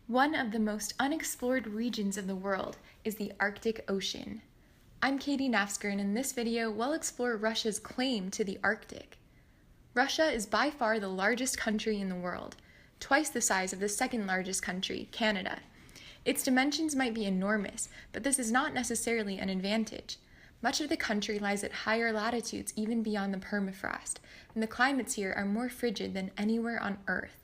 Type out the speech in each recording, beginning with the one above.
One of the most unexplored regions of the world is the Arctic Ocean. I'm Katie Naftzger, and in this video, we'll explore Russia's claim to the Arctic. Russia is by far the largest country in the world, twice the size of the second largest country, Canada. Its dimensions might be enormous, but this is not necessarily an advantage. Much of the country lies at higher latitudes even beyond the permafrost, and the climates here are more frigid than anywhere on Earth.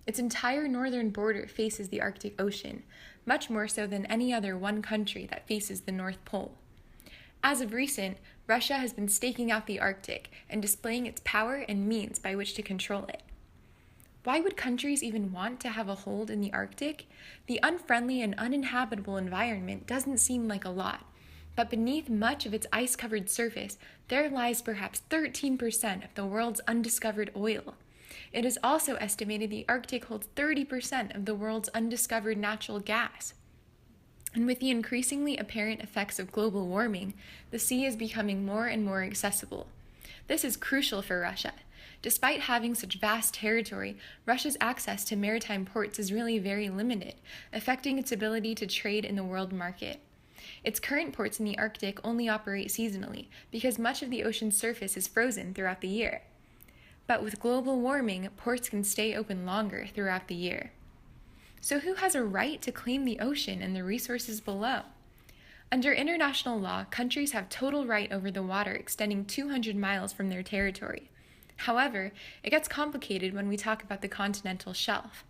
Its entire northern border faces the Arctic Ocean, much more so than any other one country that faces the North Pole. As of recent, Russia has been staking out the Arctic and displaying its power and means by which to control it. Why would countries even want to have a hold in the Arctic? The unfriendly and uninhabitable environment doesn't seem like a lot, but beneath much of its ice-covered surface, there lies perhaps 13% of the world's undiscovered oil. It is also estimated the Arctic holds 30% of the world's undiscovered natural gas. And with the increasingly apparent effects of global warming, the sea is becoming more and more accessible. This is crucial for Russia. Despite having such vast territory, Russia's access to maritime ports is really very limited, affecting its ability to trade in the world market. Its current ports in the Arctic only operate seasonally because much of the ocean's surface is frozen throughout the year. But with global warming, ports can stay open longer throughout the year. So who has a right to claim the ocean and the resources below? Under international law, countries have total right over the water extending 200 miles from their territory. However, it gets complicated when we talk about the continental shelf.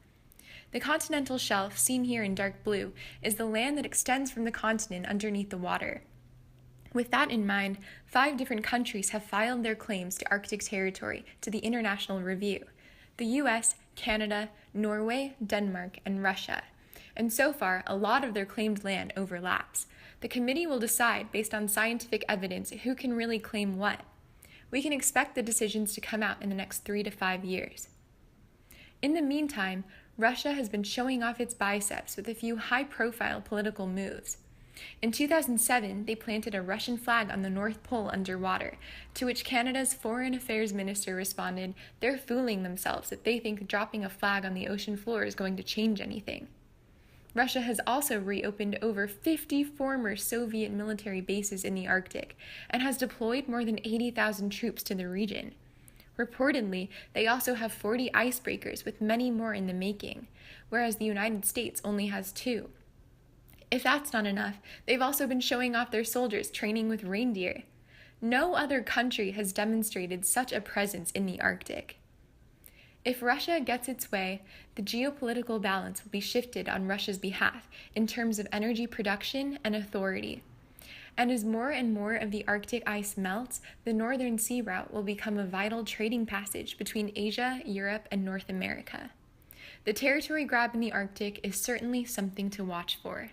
The continental shelf, seen here in dark blue, is the land that extends from the continent underneath the water. With that in mind, 5 different countries have filed their claims to Arctic territory to the International Review: the US, Canada, Norway, Denmark, and Russia. And so far, a lot of their claimed land overlaps. The committee will decide, based on scientific evidence, who can really claim what. We can expect the decisions to come out in the next 3 to 5 years. In the meantime, Russia has been showing off its biceps with a few high-profile political moves. In 2007, they planted a Russian flag on the North Pole underwater, to which Canada's Foreign Affairs Minister responded, "They're fooling themselves if they think dropping a flag on the ocean floor is going to change anything." Russia has also reopened over 50 former Soviet military bases in the Arctic and has deployed more than 80,000 troops to the region. Reportedly, they also have 40 icebreakers with many more in the making, whereas the United States only has 2. If that's not enough, they've also been showing off their soldiers training with reindeer. No other country has demonstrated such a presence in the Arctic. If Russia gets its way, the geopolitical balance will be shifted on Russia's behalf in terms of energy production and authority. And as more and more of the Arctic ice melts, the Northern Sea Route will become a vital trading passage between Asia, Europe, and North America. The territory grab in the Arctic is certainly something to watch for.